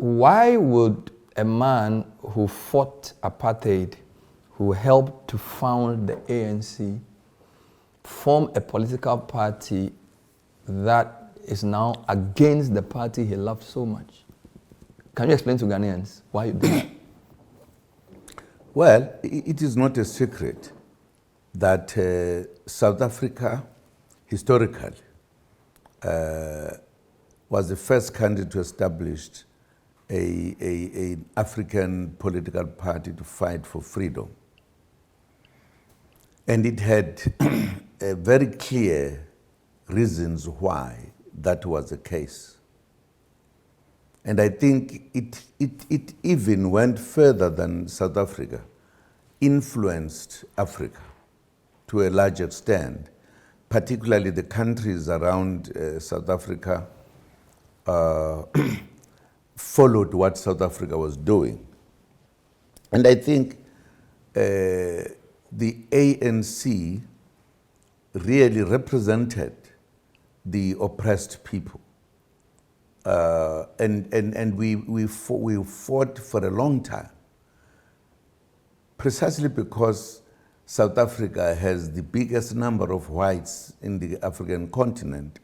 why would a man who fought apartheid, who helped to found the ANC, form a political party that is now against the party he loved so much? Can you explain to Ghanaians why you did that? Well, it is not a secret that South Africa, historically, was the first country to establish an African political party to fight for freedom. And it had very clear reasons why that was the case. And I think it even went further than South Africa, influenced Africa to a large extent, particularly the countries around South Africa followed what South Africa was doing. And I think the ANC really represented the oppressed people. And we fought for a long time, precisely because South Africa has the biggest number of whites in the African continent.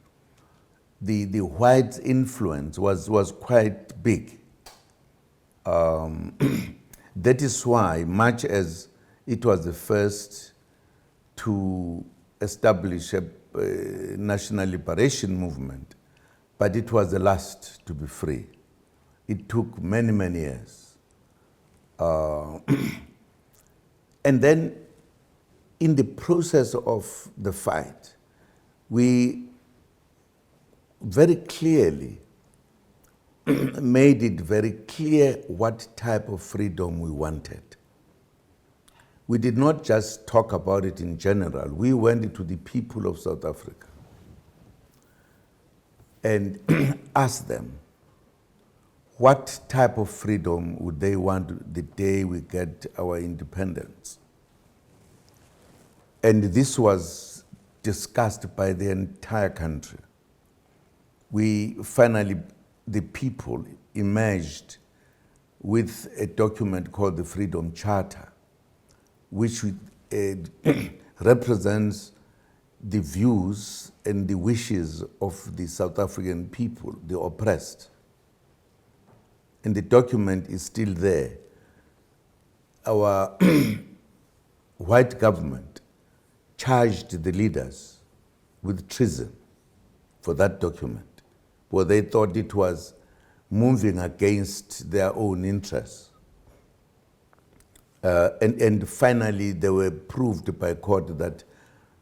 The white influence was quite big. That is why, much as it was the first to establish a national liberation movement, but it was the last to be free. It took many, many years. And then in the process of the fight, we very clearly made it very clear what type of freedom we wanted. We did not just talk about it in general. We went to the people of South Africa and asked them what type of freedom would they want the day we get our independence. And this was discussed by the entire country. We finally, the people emerged with a document called the Freedom Charter, which represents the views and the wishes of the South African people, the oppressed. And the document is still there. Our white government charged the leaders with treason for that document, where they thought it was moving against their own interests. And finally, they were proved by court that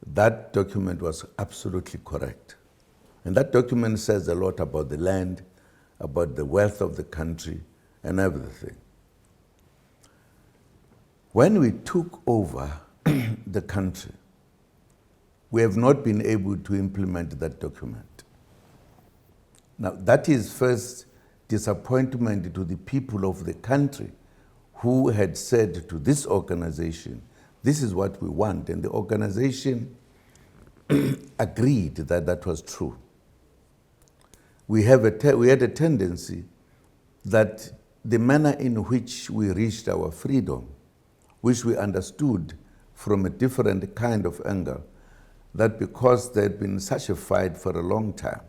that document was absolutely correct. And that document says a lot about the land, about the wealth of the country, and everything. When we took over the country, we have not been able to implement that document. Now, that is first disappointment to the people of the country who had said to this organization, this is what we want. And the organization agreed that that was true. We had a tendency that the manner in which we reached our freedom, which we understood from a different kind of angle, that because there had been such a fight for a long time,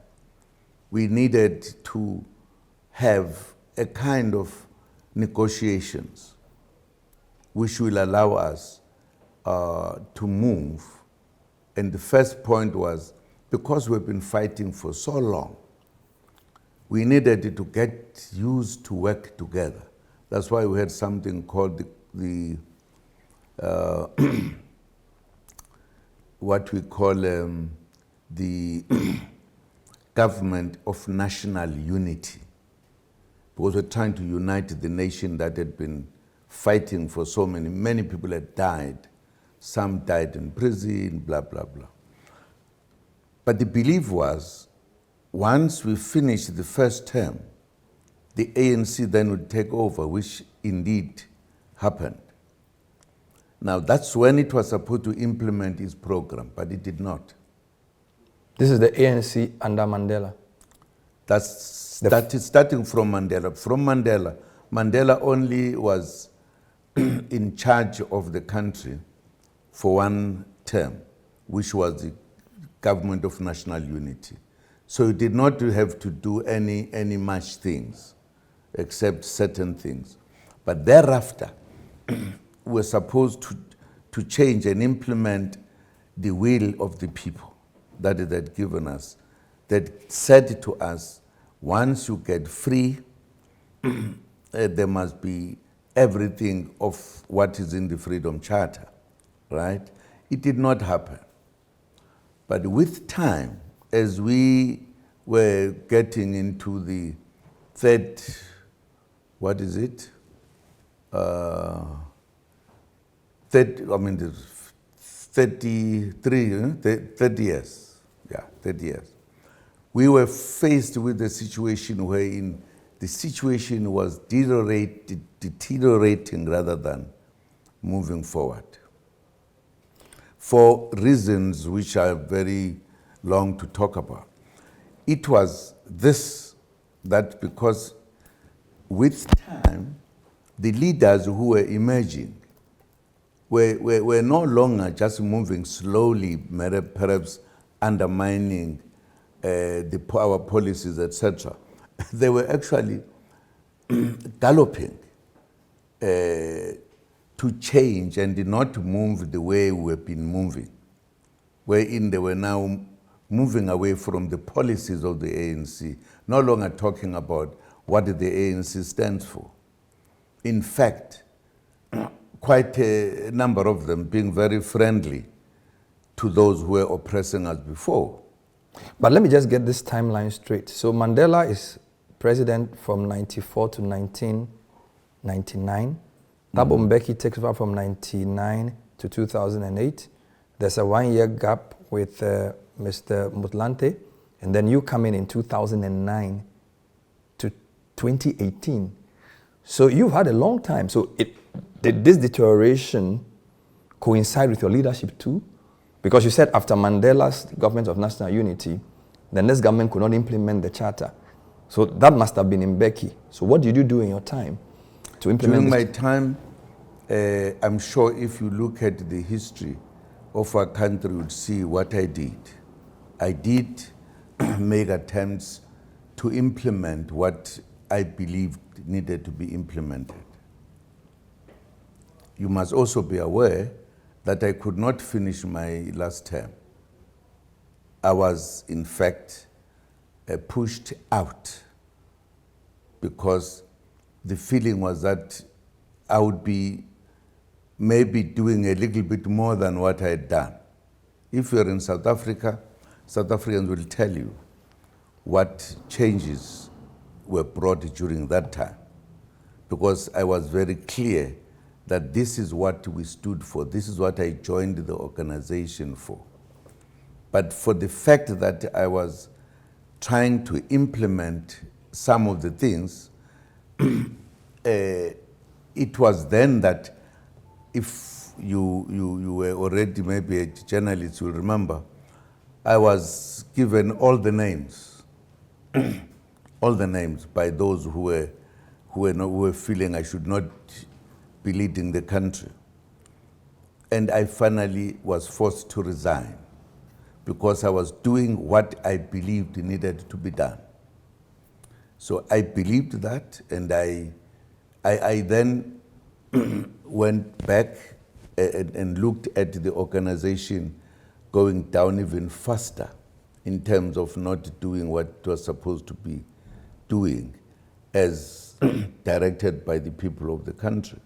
we needed to have a kind of negotiations which will allow us to move. And the first point was, because we've been fighting for so long, we needed to get used to work together. That's why we had something called the what we call the government of national unity. Because we're trying to unite the nation that had been fighting for so many people had died. Some died in prison, blah, blah, blah. But the belief was, once we finished the first term, the ANC then would take over, which indeed happened. Now, that's when it was supposed to implement its program, but it did not. This is the ANC under Mandela? That is starting from Mandela. From Mandela, Mandela only was in charge of the country for one term, which was the government of national unity. So he did not have to do any much things, except certain things. But thereafter, we're supposed to change and implement the will of the people that it had given us, that said to us, once you get free, there must be everything of what is in the Freedom Charter, right? It did not happen. But with time, as we were getting into the third, what is it? 30 years. Yeah, 30 years. We were faced with a situation wherein the situation was deteriorating rather than moving forward. For reasons which are very long to talk about. It was this, that because with time, the leaders who were emerging were no longer just moving slowly, perhaps undermining our policies, etc. They were actually galloping to change and did not move the way we've been moving, wherein they were now moving away from the policies of the ANC, no longer talking about what the ANC stands for. In fact, quite a number of them being very friendly to those who were oppressing us before. But let me just get this timeline straight. So Mandela is president from 94 to 1999. Thabo Mbeki takes over from 99 to 2008. There's a 1 year gap with Mr. Motlanthe, and then you come in 2009 to 2018. So you've had a long time. So did this deterioration coincide with your leadership too? Because you said after Mandela's government of national unity, the next government could not implement the charter. So that must have been in Mbeki. So what did you do in your time to implement During my time, I'm sure if you look at the history of our country, you would see what I did. I did make attempts to implement what I believed needed to be implemented. You must also be aware that I could not finish my last term. I was, in fact, pushed out because the feeling was that I would be maybe doing a little bit more than what I had done. If you're in South Africa, South Africans will tell you what changes were brought during that time, because I was very clear that this is what we stood for, this is what I joined the organization for. But for the fact that I was trying to implement some of the things, it was then that, if you were already maybe a journalist, you'll remember, I was given all the names, all the names by those who were feeling I should not be leading the country. And I finally was forced to resign because I was doing what I believed needed to be done. So I believed that, and I then went back and looked at the organization going down even faster in terms of not doing what it was supposed to be doing as directed by the people of the country.